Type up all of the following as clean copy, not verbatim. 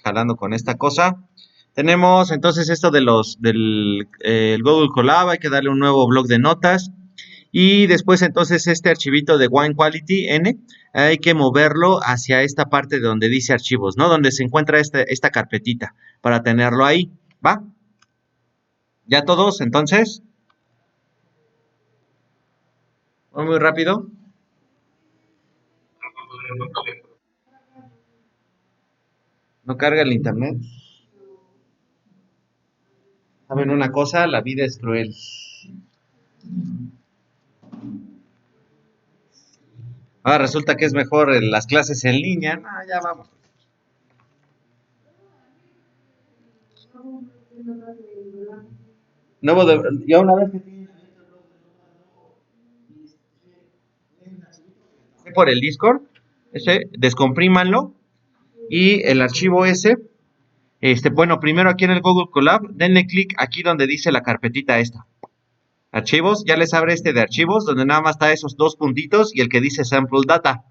jalando con esta cosa. Tenemos entonces esto de el Google Colab, hay que darle un nuevo bloc de notas. Y después entonces este archivito de Wine Quality N, hay que moverlo hacia esta parte de donde dice archivos, ¿no? Donde se encuentra esta carpetita, para tenerlo ahí, ¿va? ¿Ya todos entonces? Muy rápido. ¿No carga el internet? ¿Saben una cosa? La vida es cruel. Ahora resulta que es mejor las clases en línea. Ah, ya vamos. Ya una vez que tienen por el Discord, descomprímanlo y el archivo ese, bueno, primero aquí en el Google Colab, denle clic aquí donde dice la carpetita esta. Archivos, ya les abre este de archivos, donde nada más está esos dos puntitos y el que dice Sample Data.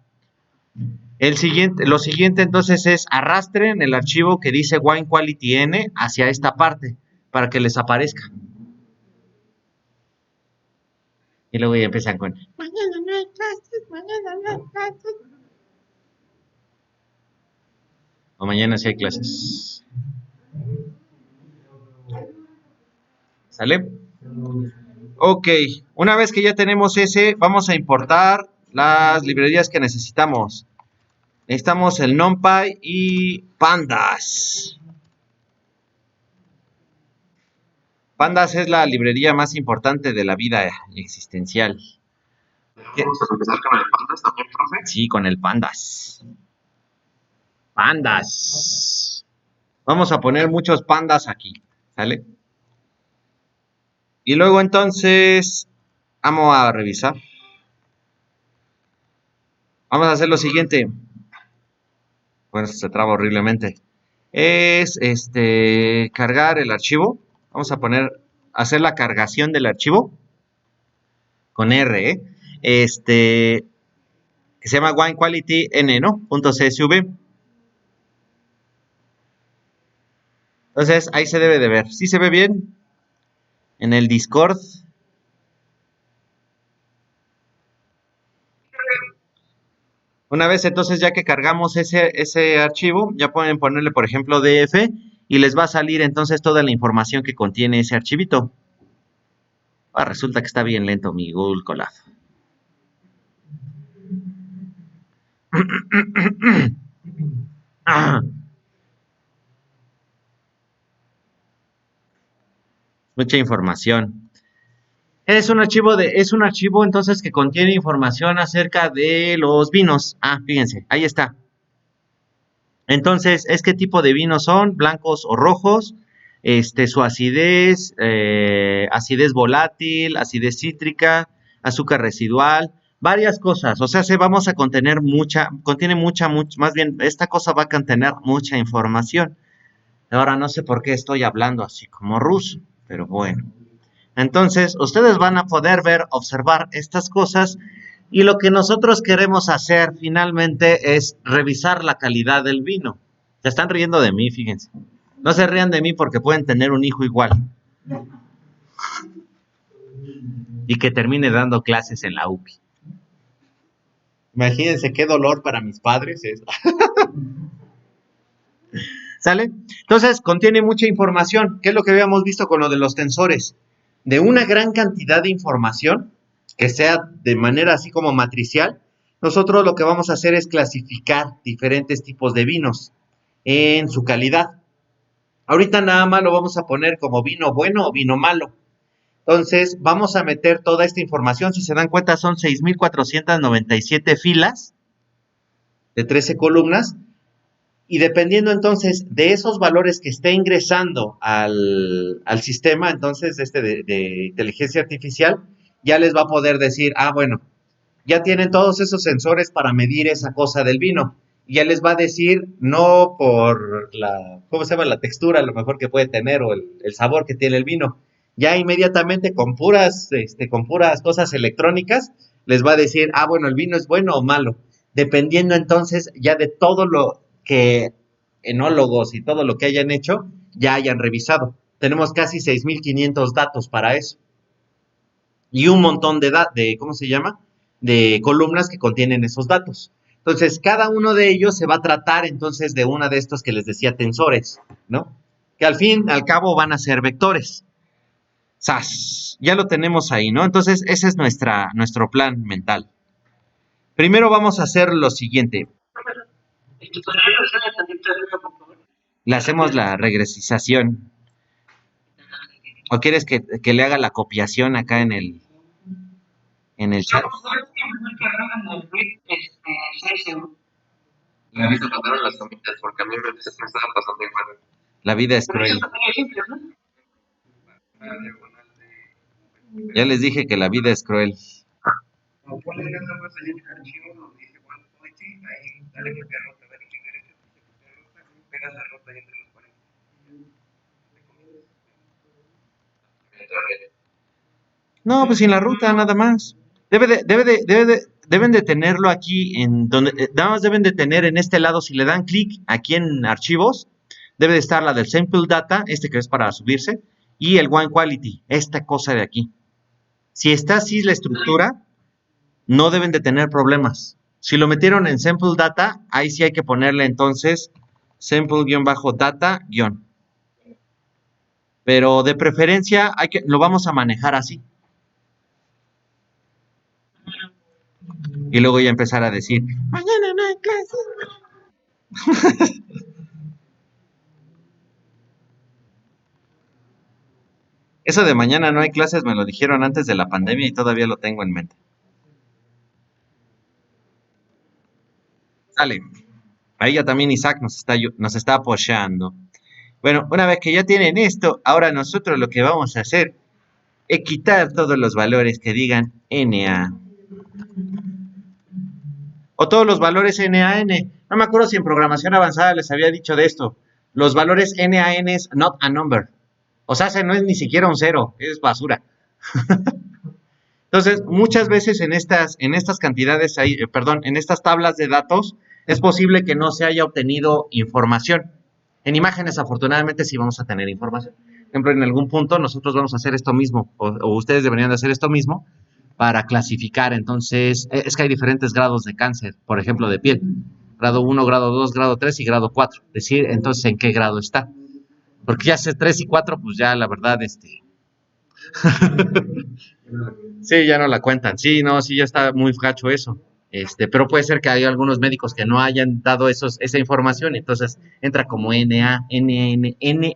Lo siguiente entonces es arrastren el archivo que dice Wine Quality N hacia esta parte, para que les aparezca. Y luego ya empiezan con mañana no hay clases, mañana no hay clases. O mañana sí hay clases. ¿Sale? Ok, una vez que ya tenemos ese, vamos a importar las librerías que necesitamos. Necesitamos el NumPy y Pandas. Pandas es la librería más importante de la vida existencial. ¿Vamos a empezar con el Pandas también, profe? Sí, con el Pandas. Pandas. Vamos a poner muchos pandas aquí, ¿sale? Y luego entonces, vamos a revisar. Vamos a hacer lo siguiente. Bueno, se traba horriblemente. Es cargar el archivo. Vamos a hacer la cargación del archivo con R, que se llama Wine Quality N, ¿no? .csv. Entonces, ahí se debe de ver. ¿Sí se ve bien? En el Discord. Una vez entonces ya que cargamos ese archivo, ya pueden ponerle por ejemplo DF y les va a salir entonces toda la información que contiene ese archivito. Resulta que está bien lento mi Google Colab. Mucha información. Es un archivo entonces que contiene información acerca de los vinos. Fíjense, ahí está. Entonces, ¿qué tipo de vinos son? Blancos o rojos. Su acidez, acidez volátil, acidez cítrica, azúcar residual, varias cosas. O sea, vamos a contiene mucha, más bien, esta cosa va a contener mucha información. Ahora no sé por qué estoy hablando así como ruso, pero bueno. Entonces, ustedes van a poder observar estas cosas y lo que nosotros queremos hacer finalmente es revisar la calidad del vino. Se están riendo de mí, fíjense. No se rían de mí porque pueden tener un hijo igual. Y que termine dando clases en la UPI. Imagínense qué dolor para mis padres es. ¿Sale? Entonces, contiene mucha información. ¿Qué es lo que habíamos visto con lo de los tensores? De una gran cantidad de información, que sea de manera así como matricial, nosotros lo que vamos a hacer es clasificar diferentes tipos de vinos en su calidad. Ahorita nada más lo vamos a poner como vino bueno o vino malo. Entonces, vamos a meter toda esta información. Si se dan cuenta, son 6,497 filas de 13 columnas. Y dependiendo entonces de esos valores que esté ingresando al sistema, entonces de inteligencia artificial, ya les va a poder decir, bueno, ya tienen todos esos sensores para medir esa cosa del vino. Y ya les va a decir, no por ¿cómo se llama? La textura, a lo mejor que puede tener, o el sabor que tiene el vino. Ya inmediatamente con puras cosas electrónicas, les va a decir, bueno, el vino es bueno o malo. Dependiendo entonces ya de todo lo que enólogos y todo lo que hayan hecho ya hayan revisado. Tenemos casi 6.500 datos para eso. Y un montón ¿cómo se llama? De columnas que contienen esos datos. Entonces, cada uno de ellos se va a tratar entonces de una de estos que les decía tensores, ¿no? Que al fin, al cabo, van a ser vectores. ¡Sas! Ya lo tenemos ahí, ¿no? Entonces, ese es nuestro plan mental. Primero vamos a hacer lo siguiente. Le hacemos la regresización. ¿O quieres que le haga la copiación acá en el chat? La vida pasaron las comidas porque a mí me estaba pasando igual. La vida es cruel. Ya les dije que la vida es cruel. No, pues sin la ruta, nada más. Deben de tenerlo aquí en donde, nada más deben de tener en este lado, si le dan clic aquí en archivos, debe de estar la del sample data, este que es para subirse, y el one quality, esta cosa de aquí. Si está así la estructura, no deben de tener problemas. Si lo metieron en sample data, ahí sí hay que ponerle entonces sample-data-. Pero de preferencia lo vamos a manejar así. Y luego ya empezar a decir, mañana no hay clases. Eso de mañana no hay clases me lo dijeron antes de la pandemia y todavía lo tengo en mente. Sale. Ahí ya también Isaac nos está apoyando. Bueno, una vez que ya tienen esto, ahora nosotros lo que vamos a hacer es quitar todos los valores que digan NA. O todos los valores NaN. No me acuerdo si en programación avanzada les había dicho de esto. Los valores NaN es not a number. O sea, no es ni siquiera un cero, es basura. Entonces, muchas veces en estas cantidades, en estas tablas de datos, es posible que no se haya obtenido información. En imágenes, afortunadamente, sí vamos a tener información. Por ejemplo, en algún punto nosotros vamos a hacer esto mismo, o ustedes deberían de hacer esto mismo, para clasificar. Entonces, es que hay diferentes grados de cáncer, por ejemplo, de piel. Grado 1, grado 2, grado 3 y grado 4. Decir, entonces, en qué grado está. Porque ya 3 y 4, pues ya la verdad, sí, ya no la cuentan. Sí, no, sí, ya está muy gacho eso. Pero puede ser que haya algunos médicos que no hayan dado esa información, entonces entra como NaN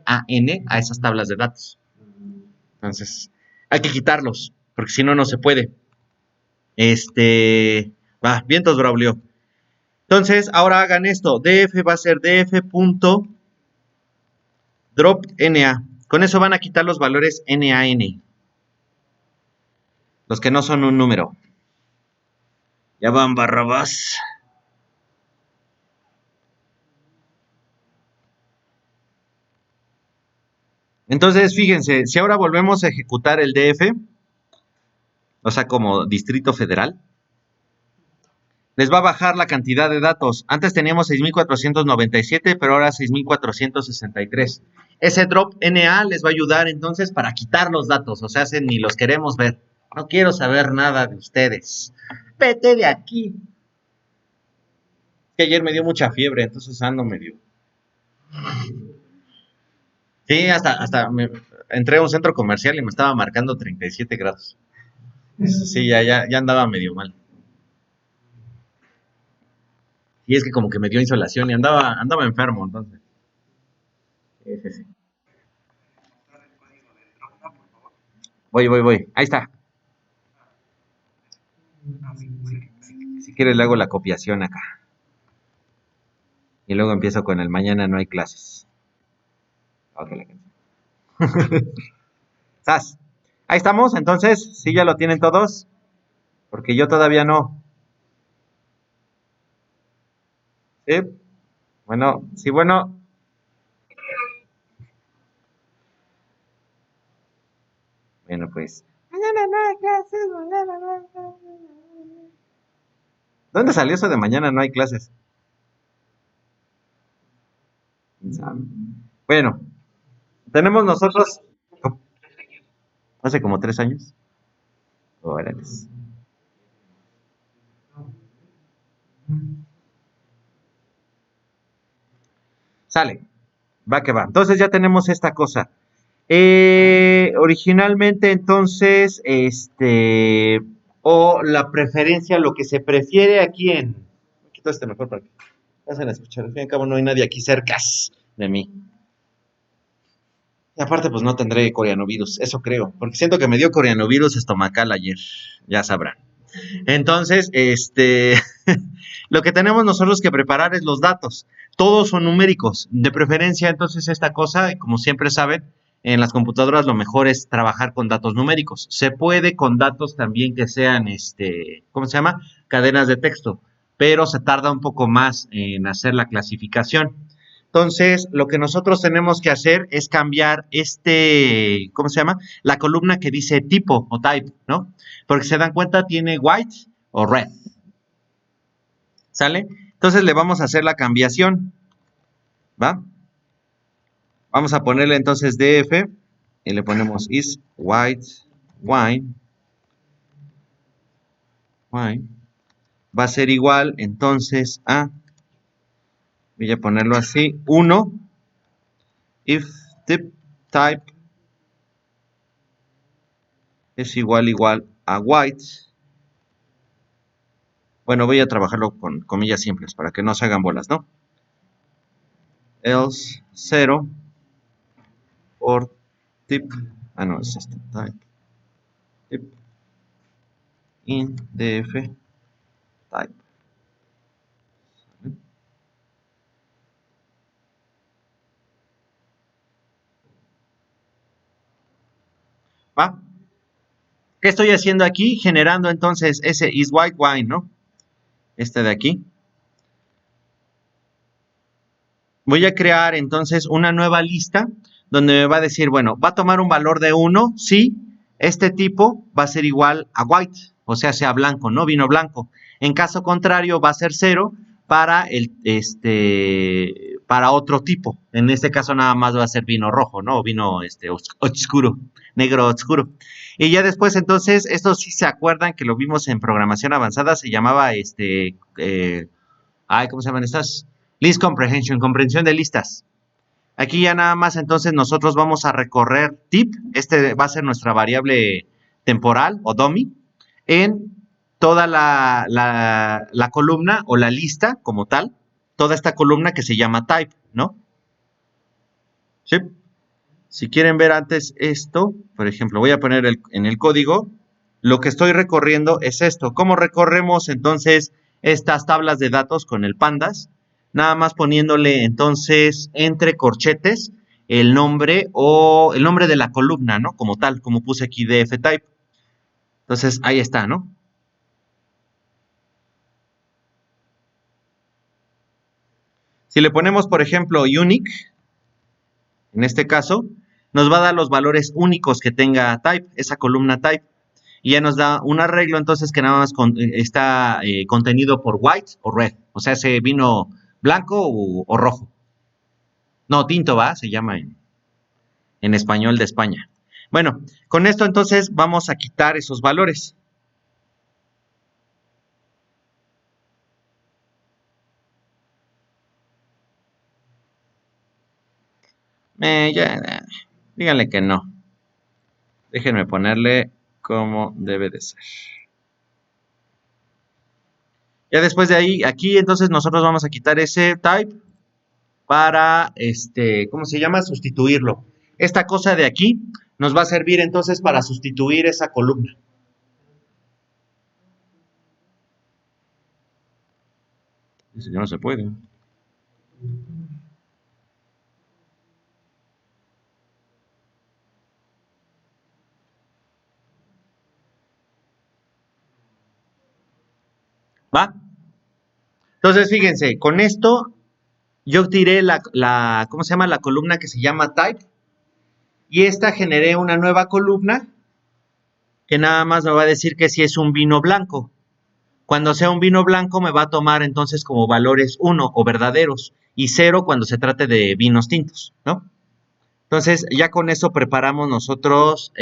a esas tablas de datos. Entonces, hay que quitarlos, porque si no, no se puede. Vientos, Braulio. Entonces, ahora hagan esto. DF va a ser df.drop NA. Con eso van a quitar los valores NaN. Los que no son un número. Ya van, Barrabás. Entonces, fíjense, si ahora volvemos a ejecutar el DF, o sea, como Distrito Federal, les va a bajar la cantidad de datos. Antes teníamos 6.497, pero ahora 6.463. Ese drop NA les va a ayudar entonces para quitar los datos, o sea, ni los queremos ver. No quiero saber nada de ustedes. Vete de aquí. Que ayer me dio mucha fiebre, entonces ando medio. Sí, hasta entré a un centro comercial y me estaba marcando 37 grados. Sí, ya andaba medio mal. Y es que como que me dio insolación y andaba enfermo, entonces. Sí. Voy. Ahí está. Si quieres le hago la copiación acá. Y luego empiezo con el mañana no hay clases. ¡Sas! Ahí estamos, entonces, sí ya lo tienen todos. Porque yo todavía no. ¿Sí? Bueno, sí, bueno. Bueno, pues. Mañana no hay clases, mañana no hay clases. ¿Dónde salió eso de mañana no hay clases? ¿Quién sabe? Bueno, tenemos nosotros hace como 3 años. Órale. Sale, va que va. Entonces ya tenemos esta cosa. Originalmente, entonces, o la preferencia, lo que se prefiere aquí en. Me quito este mejor para que pasen a escuchar. Al fin y al cabo, no hay nadie aquí cerca de mí. Y aparte, pues no tendré corianovirus, eso creo, porque siento que me dio corianovirus estomacal ayer, ya sabrán. Entonces, lo que tenemos nosotros que preparar es los datos. Todos son numéricos. De preferencia, entonces, esta cosa, como siempre saben, en las computadoras lo mejor es trabajar con datos numéricos. Se puede con datos también que sean, ¿cómo se llama? Cadenas de texto, pero se tarda un poco más en hacer la clasificación. Entonces, lo que nosotros tenemos que hacer es cambiar ¿cómo se llama? La columna que dice tipo o type, ¿no? Porque se dan cuenta, tiene white o red. ¿Sale? Entonces le vamos a hacer la cambiación, ¿va? Vamos a ponerle entonces df y le ponemos is white wine. Wine. Va a ser igual entonces a, voy a ponerlo así, 1 if tip type es igual a white. Bueno, voy a trabajarlo con comillas simples para que no se hagan bolas, ¿no? Else 0 or tip, no, es type, tip in df type. ¿Va? ¿Qué estoy haciendo aquí? Generando entonces ese is white wine, ¿no? Este de aquí. Voy a crear entonces una nueva lista donde me va a decir, bueno, va a tomar un valor de 1, sí, este tipo va a ser igual a white, o sea blanco, ¿no? Vino blanco. En caso contrario, va a ser 0 para para otro tipo. En este caso nada más va a ser vino rojo, ¿no? O vino oscuro, negro oscuro. Y ya después, entonces, esto sí se acuerdan que lo vimos en programación avanzada, se llamaba ¿cómo se llaman estas? List comprehension, comprensión de listas. Aquí ya nada más entonces nosotros vamos a recorrer tip, este va a ser nuestra variable temporal o dummy, en toda la columna o la lista como tal, toda esta columna que se llama type, ¿no? ¿Sí? Si quieren ver antes esto, por ejemplo, voy a poner en el código, lo que estoy recorriendo es esto. ¿Cómo recorremos entonces estas tablas de datos con el pandas? Nada más poniéndole entonces entre corchetes el nombre o el nombre de la columna, ¿no? Como tal, como puse aquí dftype. Entonces, ahí está, ¿no? Si le ponemos, por ejemplo, unique, en este caso, nos va a dar los valores únicos que tenga type, esa columna type. Y ya nos da un arreglo entonces que nada más está contenido por white o red, o sea, ese vino blanco o rojo. No, tinto va, se llama en español de España. Bueno, con esto entonces vamos a quitar esos valores. Díganle que no. Déjenme ponerle como debe de ser. Ya después de ahí, aquí entonces nosotros vamos a quitar ese type para, ¿cómo se llama? Sustituirlo. Esta cosa de aquí nos va a servir entonces para sustituir esa columna. Dice que no se puede. ¿Va? Entonces, fíjense, con esto yo tiré ¿cómo se llama? La columna que se llama type. Y esta generé una nueva columna que nada más me va a decir que si es un vino blanco. Cuando sea un vino blanco me va a tomar entonces como valores 1 o verdaderos. y 0 cuando se trate de vinos tintos, ¿no? Entonces, ya con eso preparamos nosotros,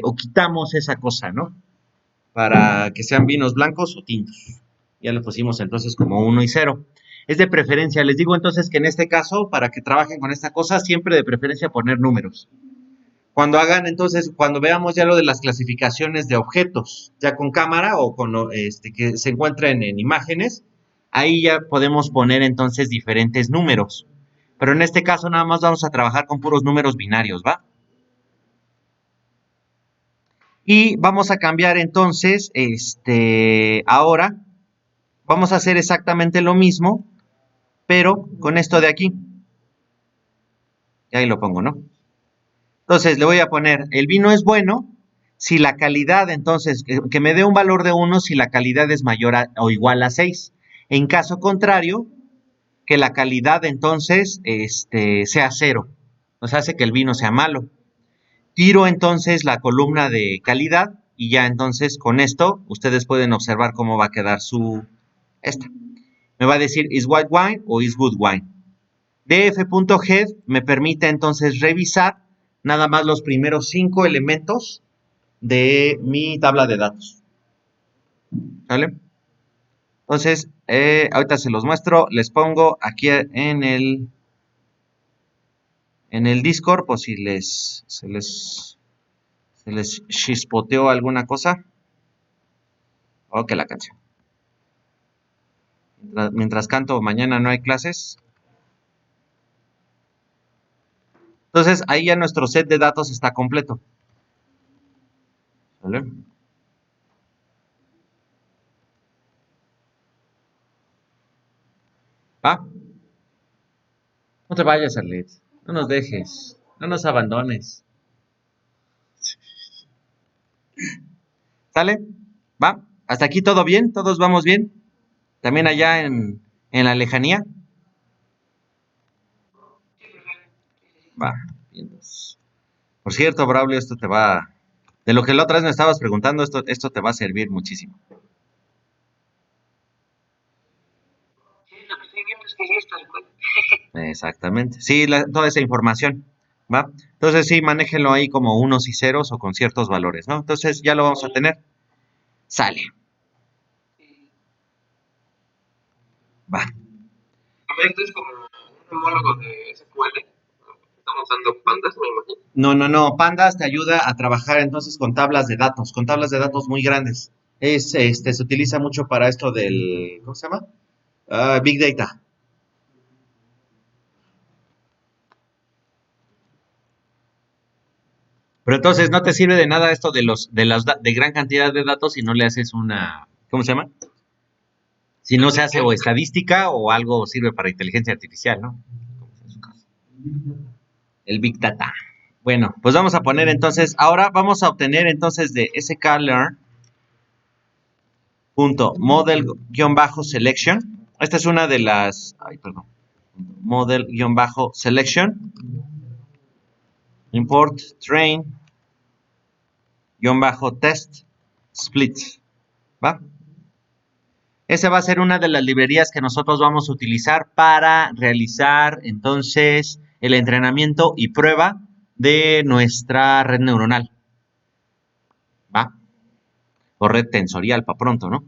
o quitamos esa cosa, ¿no? Para que sean vinos blancos o tintos. Ya le pusimos entonces como 1 y 0. Es de preferencia, les digo entonces que en este caso, para que trabajen con esta cosa, siempre de preferencia poner números. Cuando hagan entonces, cuando veamos ya lo de las clasificaciones de objetos, ya con cámara o con que se encuentren en imágenes, ahí ya podemos poner entonces diferentes números. Pero en este caso nada más vamos a trabajar con puros números binarios, ¿va? Y vamos a cambiar entonces, ahora vamos a hacer exactamente lo mismo, pero con esto de aquí. Y ahí lo pongo, ¿no? Entonces le voy a poner, el vino es bueno si la calidad, entonces, que me dé un valor de 1 si la calidad es mayor o igual a 6. En caso contrario, que la calidad entonces sea 0. Nos hace que el vino sea malo. Tiro entonces la columna de calidad y ya entonces con esto ustedes pueden observar cómo va a quedar esta. Me va a decir is white wine o is good wine. df.head me permite entonces revisar nada más los primeros 5 elementos de mi tabla de datos. ¿Vale? Entonces, ahorita se los muestro. Les pongo aquí en el Discord, por si se les chispoteó alguna cosa. Ok, la canción. Mientras canto, mañana no hay clases. Entonces, ahí ya nuestro set de datos está completo. ¿Vale? ¿Va? No te vayas, Arlet. No nos dejes. No nos abandones. ¿Sale? ¿Va? ¿Hasta aquí todo bien? ¿Todos vamos bien? ¿También allá en la lejanía? Va. Por cierto, Braulio, esto te va... De lo que la otra vez me estabas preguntando, esto te va a servir muchísimo. Exactamente. Sí, toda esa información, ¿va? Entonces sí, manéjenlo ahí como unos y ceros o con ciertos valores, ¿no? Entonces ya lo vamos a tener. Sale. Va. Esto es como un homólogo de SQL. Estamos usando pandas, me imagino. No. Pandas te ayuda a trabajar entonces con tablas de datos muy grandes. Se utiliza mucho para esto del, ¿cómo se llama? Big Data. Pero entonces no te sirve de nada esto de gran cantidad de datos si no le haces una, ¿cómo se llama? Si no se hace o estadística o algo sirve para inteligencia artificial, ¿no? El Big Data. Bueno, pues vamos a poner entonces, ahora vamos a obtener entonces de sklearn.model-selection. Esta es una de las, model-selection. Import train-test split. ¿Va? Esa va a ser una de las librerías que nosotros vamos a utilizar para realizar entonces el entrenamiento y prueba de nuestra red neuronal. ¿Va? O red tensorial para pronto, ¿no?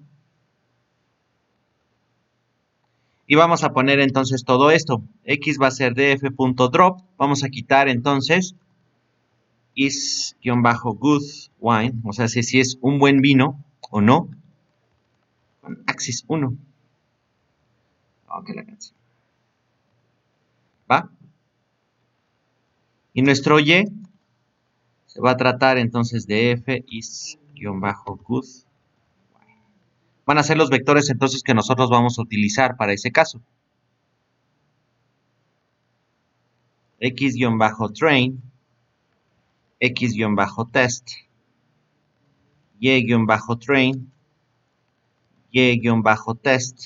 Y vamos a poner entonces todo esto. X va a ser df.drop. Vamos a quitar entonces is-good wine. O sea, si es un buen vino o no. Con axis 1. Ok, la canción. ¿Va? Y nuestro y se va a tratar entonces de f is-good. Van a ser los vectores entonces que nosotros vamos a utilizar para ese caso. X-train, X-test, Y-train, Y-test.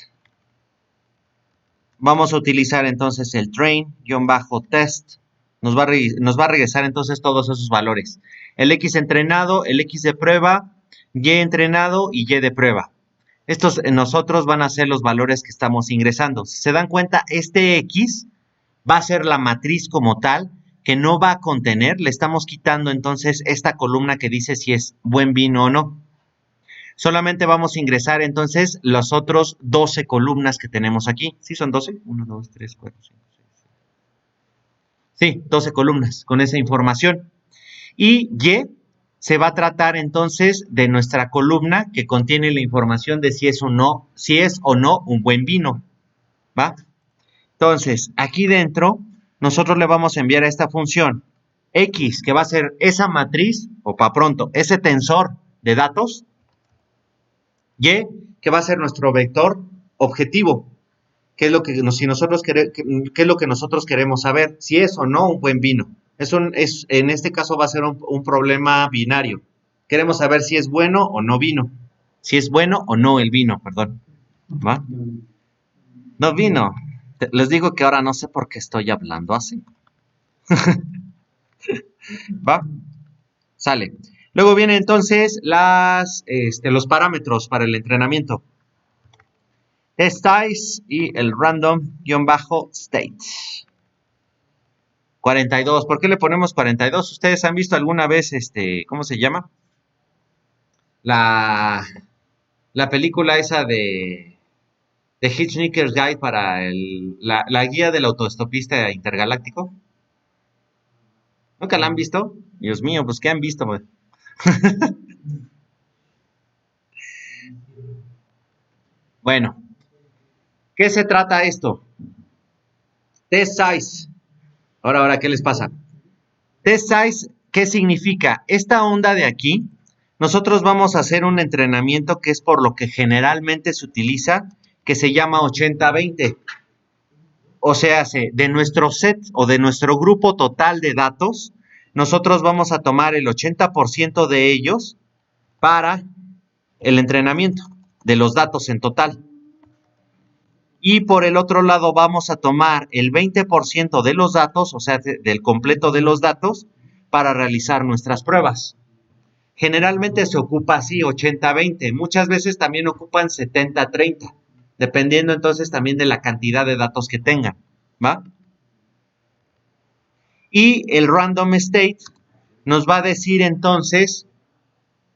Vamos a utilizar entonces el train-test. Nos va a regresar entonces todos esos valores. El X entrenado, el X de prueba, Y entrenado y Y de prueba. Estos nosotros van a ser los valores que estamos ingresando. Si se dan cuenta, este X va a ser la matriz como tal, que no va a contener, le estamos quitando entonces esta columna que dice si es buen vino o no. Solamente vamos a ingresar entonces los otros 12 columnas que tenemos aquí. ¿Sí son 12? 1, 2, 3, 4, 5, 6, 7. Sí, 12 columnas con esa información. Y Y se va a tratar entonces de nuestra columna que contiene la información de si es o no un buen vino, ¿va? Entonces, aquí dentro, nosotros le vamos a enviar a esta función X, que va a ser esa matriz, o para pronto, ese tensor de datos, Y, que va a ser nuestro vector objetivo, que es lo que si nosotros qué es lo que nosotros queremos saber, si es o no un buen vino. En este caso va a ser un problema binario. Queremos saber si es bueno o no vino. Si es bueno o no el vino, perdón. ¿Va? No vino. Les digo que ahora no sé por qué estoy hablando así. ¿Va? Sale. Luego vienen entonces los parámetros para el entrenamiento. Test size y el random-state. 42. ¿Por qué le ponemos 42? ¿Ustedes han visto alguna vez, cómo se llama? La, la película esa de Hitchhiker's Guide para la guía del autoestopista intergaláctico. ¿Nunca la han visto? Dios mío, pues ¿qué han visto? Bueno, ¿qué se trata esto? Test size. Ahora, ¿qué les pasa? Test size, ¿qué significa? Esta onda de aquí, nosotros vamos a hacer un entrenamiento que es por lo que generalmente se utiliza, que se llama 80-20. O sea, de nuestro set o de nuestro grupo total de datos, nosotros vamos a tomar el 80% de ellos para el entrenamiento de los datos en total. Y por el otro lado vamos a tomar el 20% de los datos, o sea, del completo de los datos, para realizar nuestras pruebas. Generalmente se ocupa así, 80-20. Muchas veces también ocupan 70-30, dependiendo entonces también de la cantidad de datos que tengan, ¿va? Y el random state nos va a decir entonces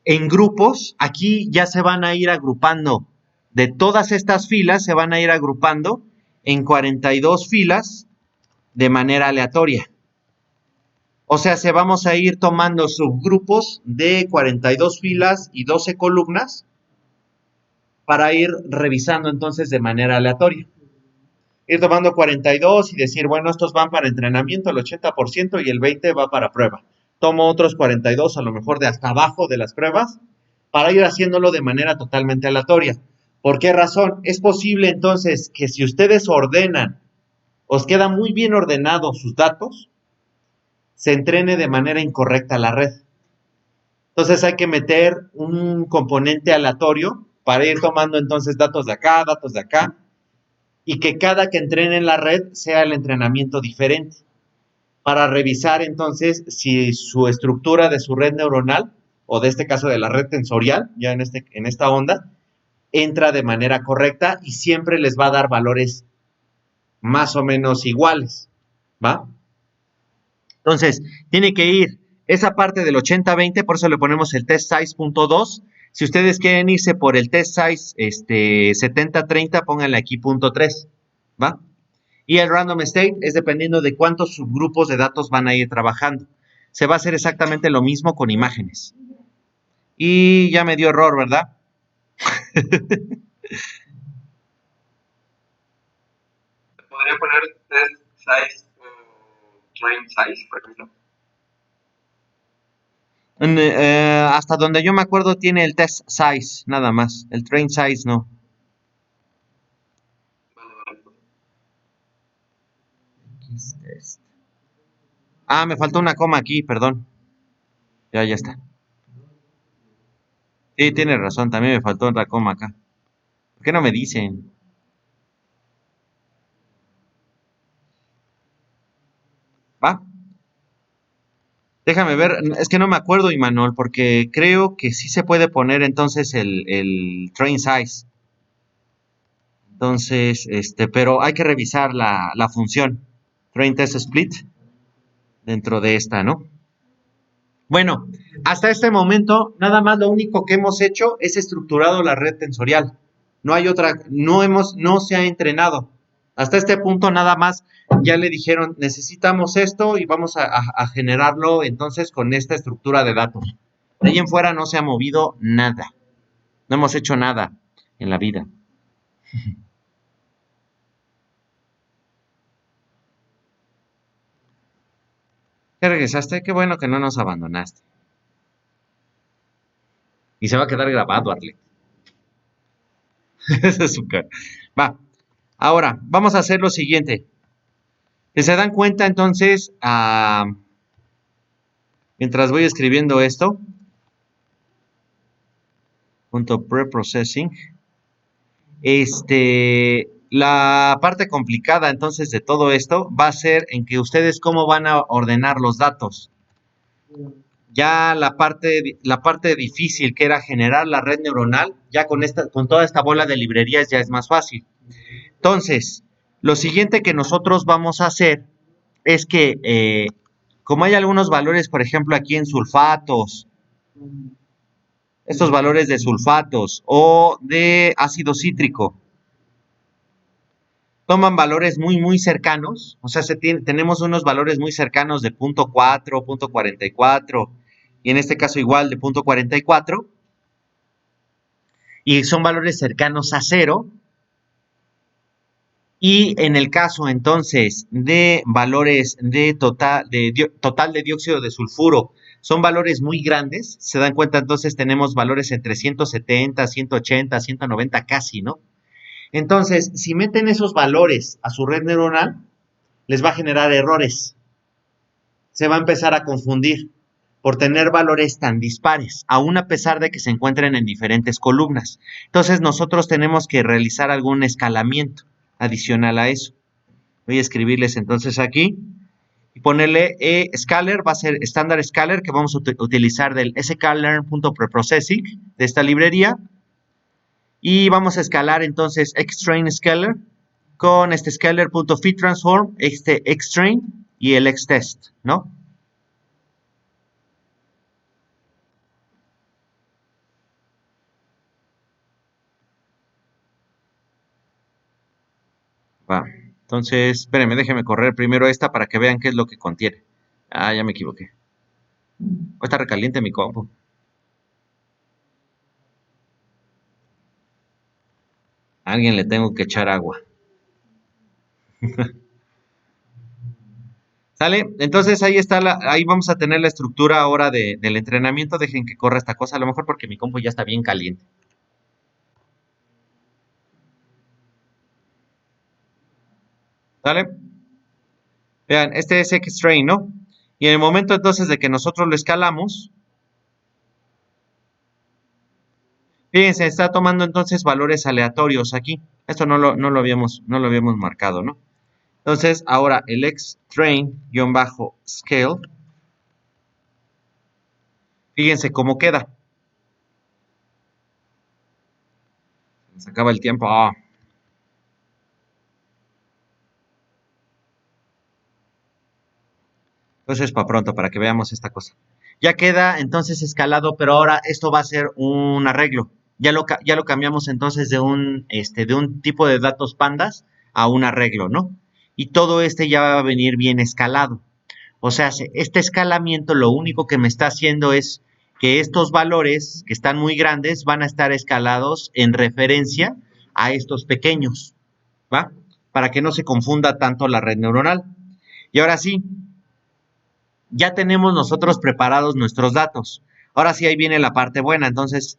en grupos, aquí ya se van a ir agrupando, de todas estas filas se van a ir agrupando en 42 filas de manera aleatoria. O sea, se vamos a ir tomando subgrupos de 42 filas y 12 columnas para ir revisando entonces de manera aleatoria. Ir tomando 42 y decir, bueno, estos van para entrenamiento el 80% y el 20% va para prueba. Tomo otros 42 a lo mejor de hasta abajo de las pruebas para ir haciéndolo de manera totalmente aleatoria. ¿Por qué razón? Es posible entonces que si ustedes ordenan, os queda muy bien ordenado sus datos, se entrene de manera incorrecta la red. Entonces hay que meter un componente aleatorio para ir tomando entonces datos de acá, y que cada que entrene en la red sea el entrenamiento diferente, para revisar entonces si su estructura de su red neuronal, o de este caso de la red tensorial, ya en esta onda, entra de manera correcta y siempre les va a dar valores más o menos iguales, ¿va? Entonces, tiene que ir esa parte del 80-20, por eso le ponemos el test size.2. Si ustedes quieren irse por el test size 70-30, pónganle aquí .3, ¿va? Y el random state es dependiendo de cuántos subgrupos de datos van a ir trabajando. Se va a hacer exactamente lo mismo con imágenes. Y ya me dio error, ¿verdad? Podría poner test size o train size, por ejemplo. Hasta donde yo me acuerdo tiene el test size, nada más. El train size no. Vale, vale. Ah, me faltó una coma aquí, perdón. Ya está. Sí, tiene razón, también me faltó otra coma acá. ¿Por qué no me dicen? ¿Va? Déjame ver, es que no me acuerdo, Imanol, porque creo que sí se puede poner entonces el train size. Entonces, pero hay que revisar la función train test split dentro de esta, ¿no? Bueno, hasta este momento, nada más lo único que hemos hecho es estructurado la red tensorial. No hay otra, no se ha entrenado. Hasta este punto nada más ya le dijeron, necesitamos esto y vamos a generarlo entonces con esta estructura de datos. De ahí en fuera no se ha movido nada. No hemos hecho nada en la vida. ¿Ya regresaste? Qué bueno que no nos abandonaste. Y se va a quedar grabado, Arle. Esa es su cara. Va. Ahora, vamos a hacer lo siguiente. Si se dan cuenta, entonces, mientras voy escribiendo esto, punto preprocessing, la parte complicada entonces de todo esto va a ser en que ustedes cómo van a ordenar los datos. Ya la parte difícil que era generar la red neuronal, ya con toda esta bola de librerías ya es más fácil. Entonces, lo siguiente que nosotros vamos a hacer es que, como hay algunos valores, por ejemplo, aquí en sulfatos, estos valores de sulfatos o de ácido cítrico, toman valores muy cercanos, o sea, tenemos unos valores muy cercanos de 0.4, 0.44, y en este caso igual de 0.44, y son valores cercanos a cero. Y en el caso entonces de valores de total de dióxido de sulfuro, son valores muy grandes, se dan cuenta entonces tenemos valores entre 170, 180, 190 casi, ¿no? Entonces, si meten esos valores a su red neuronal, les va a generar errores. Se va a empezar a confundir por tener valores tan dispares, aún a pesar de que se encuentren en diferentes columnas. Entonces, nosotros tenemos que realizar algún escalamiento adicional a eso. Voy a escribirles entonces aquí y ponerle scalar, va a ser estándar scalar que vamos a utilizar del sklearn.preprocessing de esta librería, y vamos a escalar entonces xtrain scalar con este scalar.fitTransform, xtrain y el xtest, ¿no? Va. Entonces, espérenme, déjenme correr primero esta para que vean qué es lo que contiene. Ah, ya me equivoqué. Está recaliente mi compu. A alguien le tengo que echar agua. ¿Sale? Entonces ahí está, ahí vamos a tener la estructura ahora del entrenamiento. Dejen que corra esta cosa, a lo mejor porque mi compu ya está bien caliente. ¿Sale? Vean, este es xtrain, ¿no? Y en el momento entonces de que nosotros lo escalamos, fíjense, está tomando entonces valores aleatorios aquí. Esto no lo habíamos marcado, ¿no? Entonces, ahora el xtrain-scale, fíjense cómo queda. Se acaba el tiempo. Entonces, para pronto, para que veamos esta cosa. Ya queda entonces escalado, pero ahora esto va a ser un arreglo. Ya lo cambiamos entonces de un tipo de datos pandas a un arreglo, ¿no? Y todo ya va a venir bien escalado. O sea, este escalamiento lo único que me está haciendo es que estos valores que están muy grandes van a estar escalados en referencia a estos pequeños, ¿va? Para que no se confunda tanto la red neuronal. Y ahora sí, ya tenemos nosotros preparados nuestros datos. Ahora sí, ahí viene la parte buena. Entonces,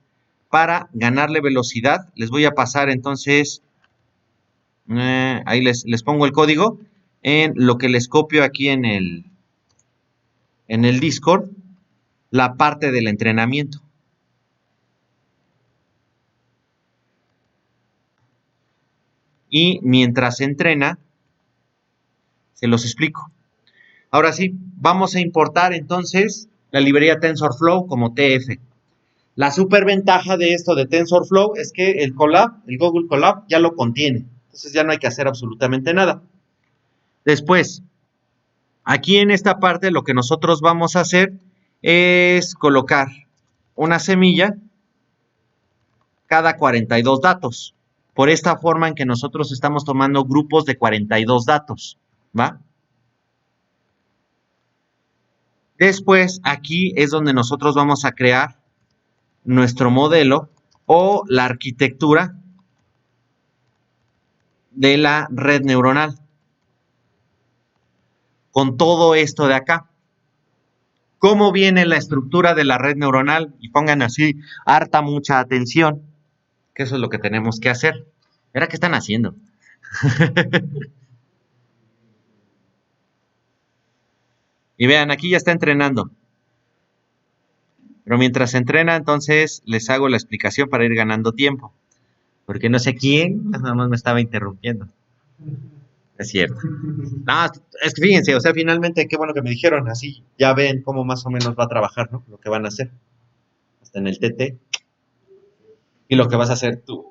para ganarle velocidad, les voy a pasar entonces, ahí les pongo el código en lo que les copio aquí en el Discord, la parte del entrenamiento. Y mientras se entrena, se los explico. Ahora sí, vamos a importar entonces la librería TensorFlow como TF. La superventaja de esto de TensorFlow es que el Colab, el Google Colab, ya lo contiene. Entonces ya no hay que hacer absolutamente nada. Después, aquí en esta parte lo que nosotros vamos a hacer es colocar una semilla cada 42 datos. Por esta forma en que nosotros estamos tomando grupos de 42 datos. ¿Va? Después, aquí es donde nosotros vamos a crear nuestro modelo o la arquitectura de la red neuronal. Con todo esto de acá. ¿Cómo viene la estructura de la red neuronal? Y pongan así, harta mucha atención, que eso es lo que tenemos que hacer. ¿Verá qué están haciendo? Y vean, aquí ya está entrenando. Pero mientras se entrena, entonces les hago la explicación para ir ganando tiempo. Porque no sé quién, nada más me estaba interrumpiendo. Es cierto. No, es que fíjense, o sea, finalmente, qué bueno que me dijeron, así ya ven cómo más o menos va a trabajar, ¿no? Lo que van a hacer. Hasta en el TT. Y lo que vas a hacer tú.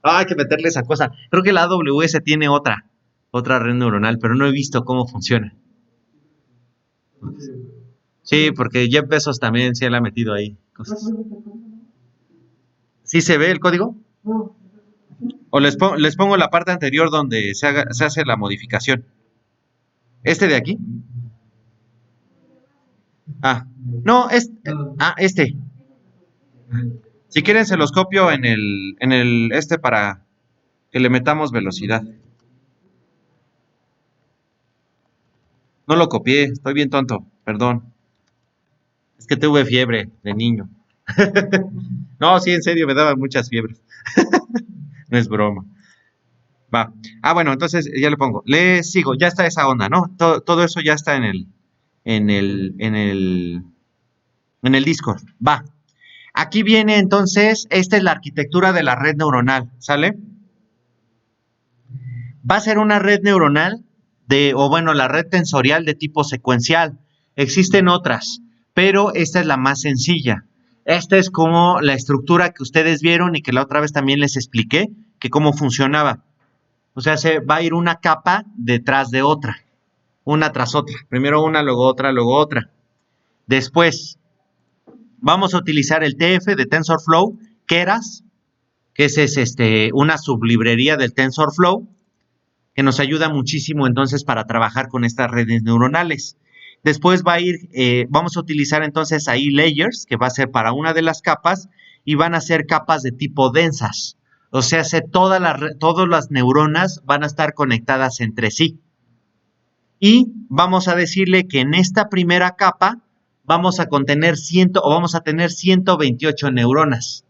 Hay que meterle esa cosa. Creo que la AWS tiene otra red neuronal, pero no he visto cómo funciona. Sí, porque Jeff Bezos también se la ha metido ahí cosas. ¿Sí se ve el código? O les pongo la parte anterior donde se hace la modificación. ¿Este de aquí? Ah, no, este. Si quieren se los copio en el este para que le metamos velocidad. No lo copié, estoy bien tonto, perdón. Es que tuve fiebre de niño. No, sí, en serio, me daban muchas fiebres. No es broma. Va. Ah, bueno, entonces ya le pongo. Le sigo, ya está esa onda, ¿no? Todo eso ya está en el, en el, en el Discord. Va. Aquí viene entonces, esta es la arquitectura de la red neuronal, ¿sale? Va a ser una red neuronal o bueno, la red tensorial de tipo secuencial. Existen otras, pero esta es la más sencilla. Esta es como la estructura que ustedes vieron y que la otra vez también les expliqué, que cómo funcionaba. O sea, se va a ir una capa detrás de otra, una tras otra. Primero una, luego otra, luego otra. Después, vamos a utilizar el TF de TensorFlow, Keras, que es una sublibrería del TensorFlow, que nos ayuda muchísimo entonces para trabajar con estas redes neuronales. Después vamos a utilizar entonces ahí layers, que va a ser para una de las capas, y van a ser capas de tipo densas. O sea, todas las neuronas van a estar conectadas entre sí. Y vamos a decirle que en esta primera capa vamos a tener 128 neuronas.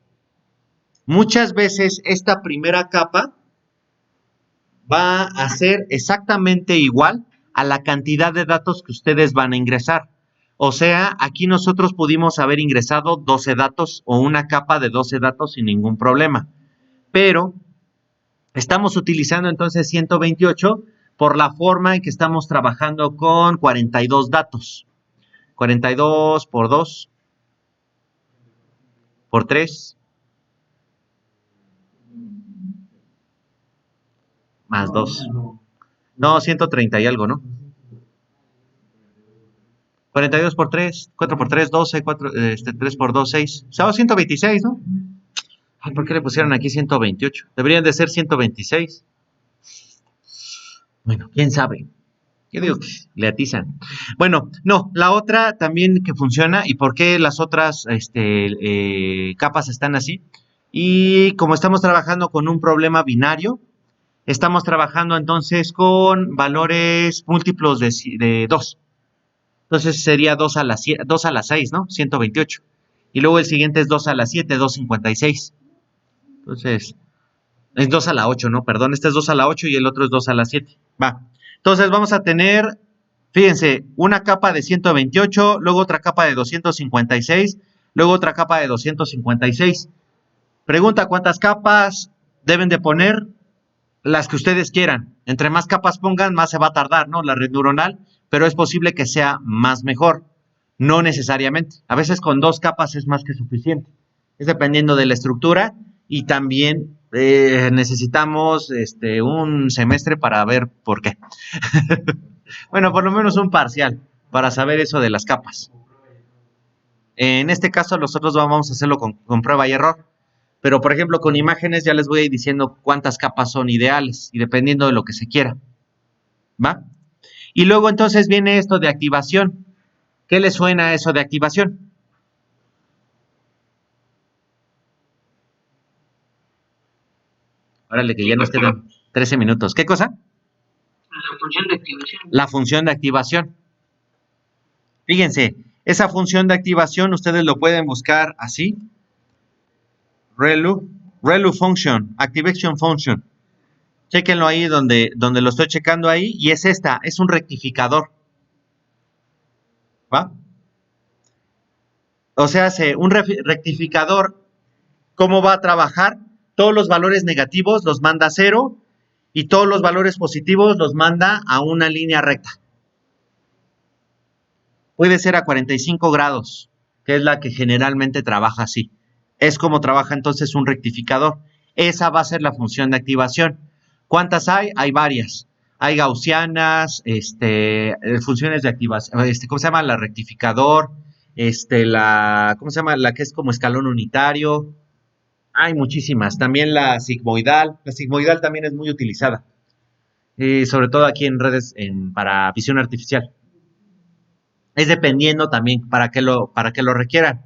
Muchas veces esta primera capa va a ser exactamente igual a la cantidad de datos que ustedes van a ingresar. O sea, aquí nosotros pudimos haber ingresado 12 datos o una capa de 12 datos sin ningún problema. Pero estamos utilizando entonces 128 por la forma en que estamos trabajando con 42 datos. 42 por 2 por 3 más 2. No, 130 y algo, ¿no? 42 por 3, 4 por 3, 12, 3 por 2, 6. O sea, 126, ¿no? Ay, ¿por qué le pusieron aquí 128? Deberían de ser 126. Bueno, quién sabe. Yo digo que le atizan. Bueno, no, la otra también que funciona y por qué las otras capas están así. Y como estamos trabajando con un problema binario, estamos trabajando entonces con valores múltiplos de 2. Entonces sería 2 a la 6, ¿no? 128. Y luego el siguiente es 2 a la 7, 256. Entonces, es 2 a la 8, ¿no? Perdón, este es 2 a la 8 y el otro es 2 a la 7. Va. Entonces vamos a tener, fíjense, una capa de 128, luego otra capa de 256, luego otra capa de 256. Pregunta, ¿cuántas capas deben de poner? Las que ustedes quieran. Entre más capas pongan, más se va a tardar, ¿no? La red neuronal, pero es posible que sea más mejor. No necesariamente. A veces con 2 capas es más que suficiente. Es dependiendo de la estructura y también necesitamos un semestre para ver por qué. Bueno, por lo menos un parcial para saber eso de las capas. En este caso nosotros vamos a hacerlo con prueba y error. Pero, por ejemplo, con imágenes ya les voy a ir diciendo cuántas capas son ideales y dependiendo de lo que se quiera. ¿Va? Y luego entonces viene esto de activación. ¿Qué le suena eso de activación? Órale, que ya nos quedan 13 minutos. ¿Qué cosa? La función de activación. La función de activación. Fíjense, esa función de activación ustedes lo pueden buscar así. ReLU function, activation function. Chéquenlo ahí donde lo estoy checando ahí y es esta, es un rectificador. ¿Va? O sea, un rectificador, ¿cómo va a trabajar? Todos los valores negativos los manda a 0 y todos los valores positivos los manda a una línea recta. Puede ser a 45 grados, que es la que generalmente trabaja así. Es como trabaja entonces un rectificador. Esa va a ser la función de activación. ¿Cuántas hay? Hay varias. Hay gaussianas, funciones de activación, ¿cómo se llama? La rectificador, ¿cómo se llama? La que es como escalón unitario. Hay muchísimas. También la sigmoidal. La sigmoidal también es muy utilizada. Sobre todo aquí en redes para visión artificial. Es dependiendo también para qué lo requieran.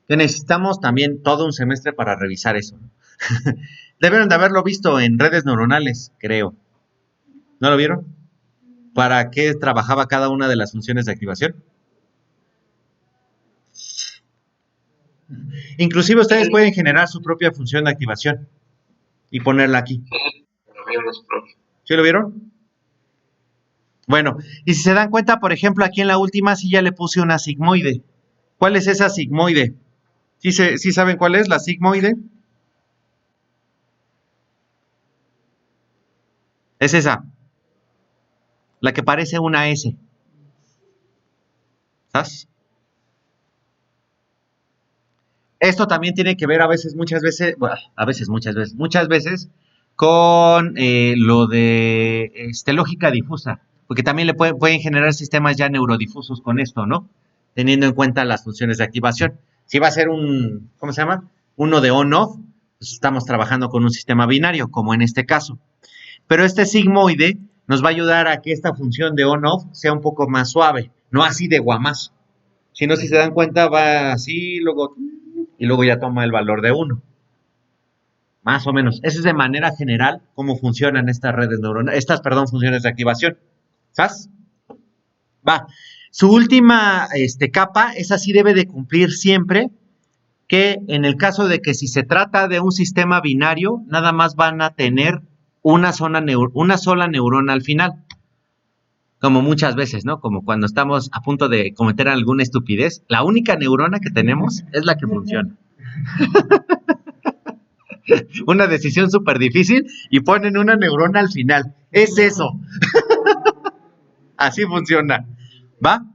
Que necesitamos también todo un semestre para revisar eso. Deben de haberlo visto en redes neuronales, creo. ¿No lo vieron? ¿Para qué trabajaba cada una de las funciones de activación? Inclusive ustedes pueden generar su propia función de activación y ponerla aquí. ¿Sí lo vieron? Bueno, y si se dan cuenta, por ejemplo, aquí en la última sí ya le puse una sigmoide. ¿Cuál es esa sigmoide? ¿Sí saben cuál es la sigmoide? Es esa, la que parece una S. ¿Sabes? Esto también tiene que ver muchas veces con lo de lógica difusa, porque también le pueden generar sistemas ya neurodifusos con esto, ¿no? Teniendo en cuenta las funciones de activación. Si va a ser ¿cómo se llama? Uno de on-off, pues estamos trabajando con un sistema binario, como en este caso. Pero este sigmoide nos va a ayudar a que esta función de on-off sea un poco más suave, no así de guamazo. Si no, si se dan cuenta, va así, y luego ya toma el valor de 1. Más o menos. Esa es de manera general cómo funcionan estas redes neuronales, funciones de activación. ¿Sabes? Va. Su última capa, esa sí debe de cumplir siempre, que en el caso de que si se trata de un sistema binario, nada más van a tener una sola neurona al final. Como muchas veces, ¿no? Como cuando estamos a punto de cometer alguna estupidez, la única neurona que tenemos es la que funciona. Una decisión súper difícil y ponen una neurona al final. Es eso. Así funciona. ¿Va?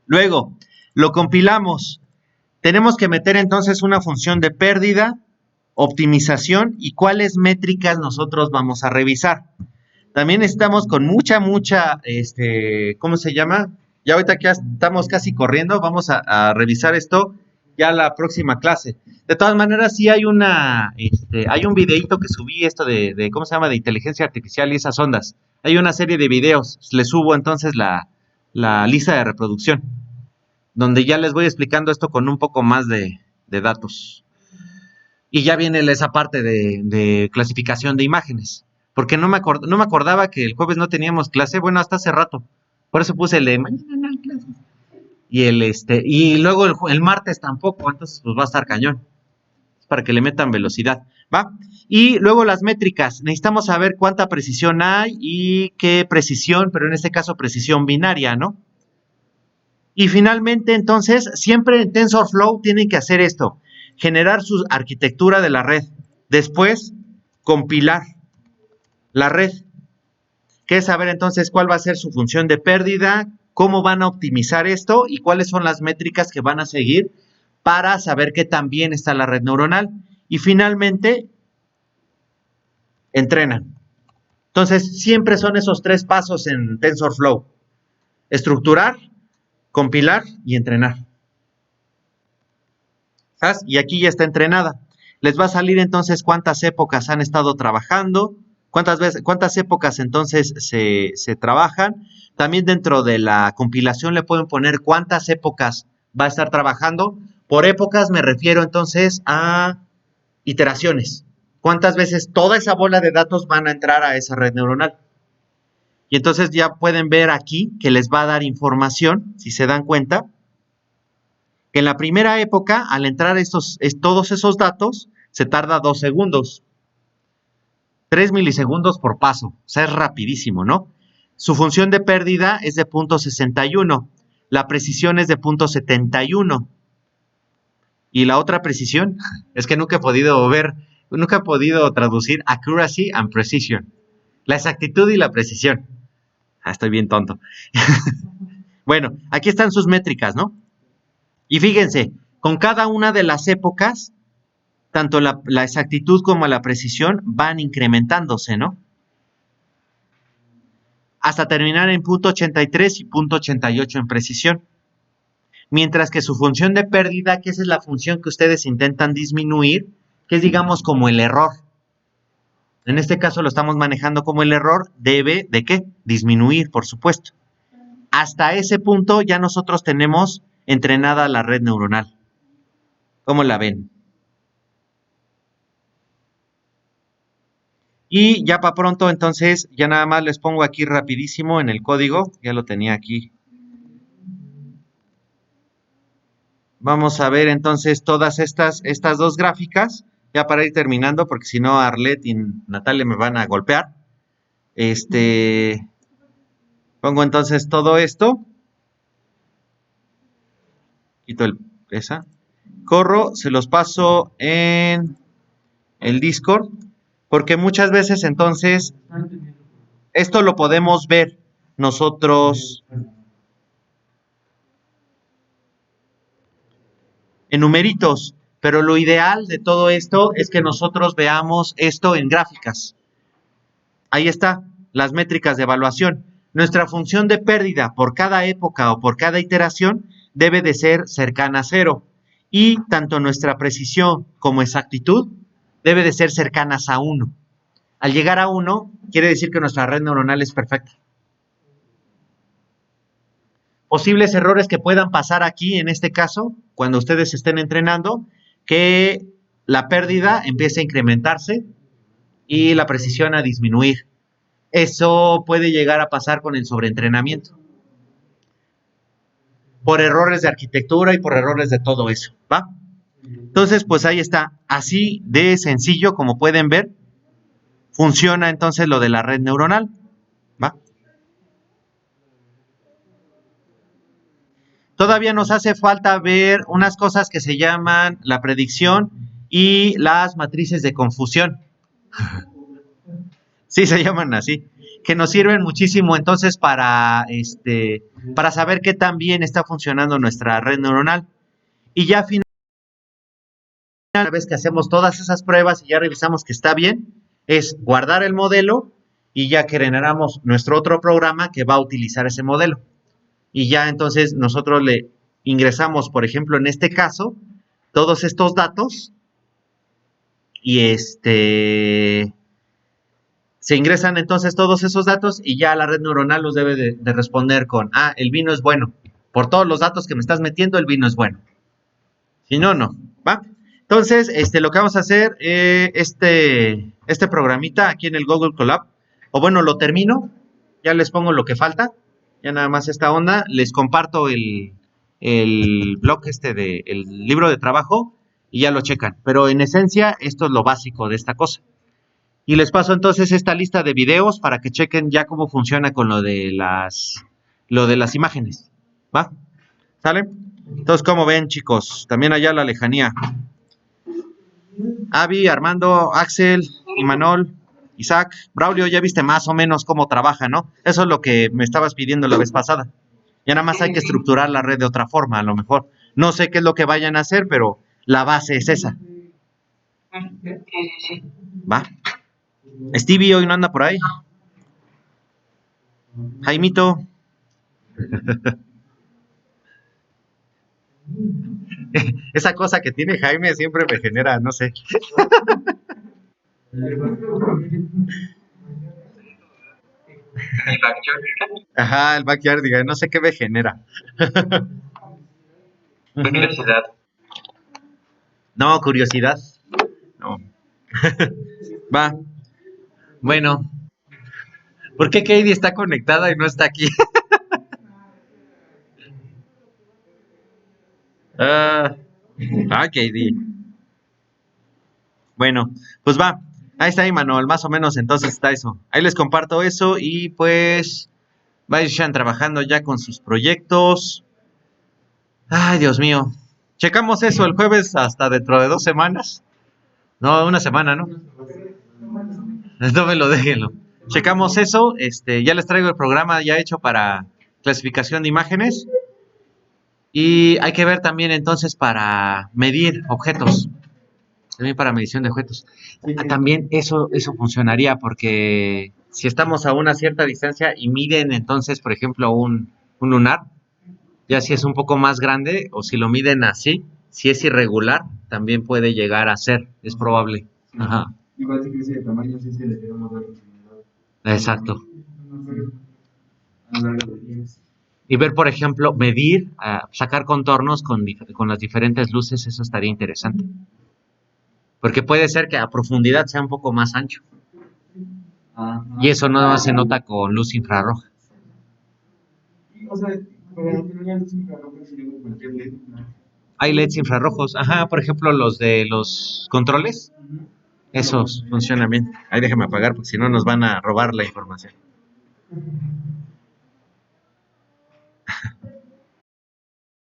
Luego, lo compilamos. Tenemos que meter entonces una función de pérdida, optimización y cuáles métricas nosotros vamos a revisar. También estamos con mucha, ¿cómo se llama? Ya ahorita que estamos casi corriendo, vamos a revisar esto ya la próxima clase. De todas maneras, sí hay hay un videito que subí esto de ¿cómo se llama? De inteligencia artificial y esas ondas. Hay una serie de videos, les subo entonces la lista de reproducción, donde ya les voy explicando esto con un poco más de datos. Y ya viene esa parte de clasificación de imágenes. Porque no me acordaba que el jueves no teníamos clase, bueno, hasta hace rato. Por eso puse el de mañana no hay clases. Y luego el martes tampoco, entonces pues va a estar cañón. Para que le metan velocidad, ¿va? Y luego las métricas. Necesitamos saber cuánta precisión hay y qué precisión, pero en este caso precisión binaria, ¿no? Y finalmente, entonces, siempre en TensorFlow tienen que hacer esto. Generar su arquitectura de la red. Después, compilar la red. ¿Qué es saber entonces cuál va a ser su función de pérdida, cómo van a optimizar esto y cuáles son las métricas que van a seguir para saber qué tan bien está la red neuronal. Y finalmente, entrenan. Entonces, siempre son esos 3 pasos en TensorFlow. Estructurar, compilar y entrenar. ¿Sabes? Y aquí ya está entrenada. Les va a salir entonces cuántas épocas han estado trabajando, cuántas épocas entonces se trabajan. También dentro de la compilación le pueden poner cuántas épocas va a estar trabajando. Por épocas me refiero entonces a iteraciones. Cuántas veces toda esa bola de datos van a entrar a esa red neuronal. Y entonces ya pueden ver aquí que les va a dar información, si se dan cuenta, que en la primera época, al entrar todos esos datos, se tarda 2 segundos. 3 milisegundos por paso. O sea, es rapidísimo, ¿no? Su función de pérdida es de 0.61. La precisión es de 0.71. Y la otra precisión, es que nunca he podido traducir accuracy and precision. La exactitud y la precisión. Estoy bien tonto. Bueno, aquí están sus métricas, ¿no? Y fíjense, con cada una de las épocas, tanto la exactitud como la precisión van incrementándose, ¿no? Hasta terminar en 0.83 y 0.88 en precisión. Mientras que su función de pérdida, que esa es la función que ustedes intentan disminuir, que es digamos como el error. En este caso lo estamos manejando como el error, debe de ¿qué? Disminuir, por supuesto. Hasta ese punto ya nosotros tenemos entrenada la red neuronal. ¿Cómo la ven? Y ya para pronto, entonces, ya nada más les pongo aquí rapidísimo en el código. Ya lo tenía aquí. Vamos a ver entonces todas estas 2 gráficas. Ya para ir terminando, porque si no Arlet y Natalia me van a golpear. Pongo entonces todo esto. Quito esa. Corro, se los paso en el Discord. Porque muchas veces entonces, esto lo podemos ver nosotros en numeritos, pero lo ideal de todo esto es que nosotros veamos esto en gráficas. Ahí está, las métricas de evaluación. Nuestra función de pérdida por cada época o por cada iteración debe de ser cercana a 0. Y tanto nuestra precisión como exactitud debe de ser cercanas a 1. Al llegar a 1, quiere decir que nuestra red neuronal es perfecta. Posibles errores que puedan pasar aquí, en este caso, cuando ustedes estén entrenando, que la pérdida empiece a incrementarse y la precisión a disminuir. Eso puede llegar a pasar con el sobreentrenamiento. Por errores de arquitectura y por errores de todo eso, ¿va? Entonces, pues ahí está. Así de sencillo, como pueden ver, funciona entonces lo de la red neuronal, ¿va? Todavía nos hace falta ver unas cosas que se llaman la predicción y las matrices de confusión. Sí, se llaman así. Que nos sirven muchísimo entonces para saber qué tan bien está funcionando nuestra red neuronal. Y ya finalmente, una vez que hacemos todas esas pruebas y ya revisamos que está bien, es guardar el modelo y ya generamos nuestro otro programa que va a utilizar ese modelo. Y ya entonces nosotros le ingresamos, por ejemplo, en este caso, todos estos datos y se ingresan entonces todos esos datos y ya la red neuronal los debe de responder con, el vino es bueno. Por todos los datos que me estás metiendo, el vino es bueno. Si no, no, ¿va? Entonces, lo que vamos a hacer, este programita aquí en el Google Colab, o bueno, lo termino, ya les pongo lo que falta, ya nada más esta onda, les comparto el blog el libro de trabajo y ya lo checan. Pero en esencia, esto es lo básico de esta cosa. Y les paso entonces esta lista de videos para que chequen ya cómo funciona con lo de las imágenes, ¿va? ¿Sale? Entonces, ¿cómo ven, chicos? También allá a la lejanía. Avi, Armando, Axel, Imanol, Isaac, Braulio, ya viste más o menos cómo trabaja, ¿no? Eso es lo que me estabas pidiendo la vez pasada. Ya nada más hay que estructurar la red de otra forma, a lo mejor. No sé qué es lo que vayan a hacer, pero la base es esa. Sí. ¿Va? Stevie hoy no anda por ahí. Jaimito. Esa cosa que tiene Jaime siempre me genera, no sé. El backyard. Ajá, el backyard, diga, no sé qué me genera. Curiosidad. No, curiosidad. No. Va. Bueno, ¿por qué Katie está conectada y no está aquí? Ah, Katie. Bueno, pues va. Ahí está, Manuel, más o menos entonces está eso. Ahí les comparto eso y pues vayan trabajando ya con sus proyectos. Ay, Dios mío. Checamos eso el jueves hasta dentro de 2 semanas. No, una semana, ¿no? No me lo déjenlo. Checamos eso. Ya les traigo el programa ya hecho para clasificación de imágenes. Y hay que ver también entonces para medir objetos. También para medición de objetos. También eso funcionaría porque si estamos a una cierta distancia y miden entonces, por ejemplo, un lunar, ya si es un poco más grande o si lo miden así, si es irregular, también puede llegar a ser, es probable. Ajá. Igual si crece de tamaño, si es que le queremos dar continuidad. Exacto. A lo largo de días. Y ver, por ejemplo, medir, sacar contornos con las diferentes luces, eso estaría interesante. Porque puede ser que a profundidad sea un poco más ancho. Y eso no se nota con luz infrarroja. O sea, pero ya no es un carro que sería como cualquier LED, ¿no? Hay LEDs infrarrojos, ajá, por ejemplo, los de los controles, esos funcionan bien. Ahí déjame apagar porque si no nos van a robar la información.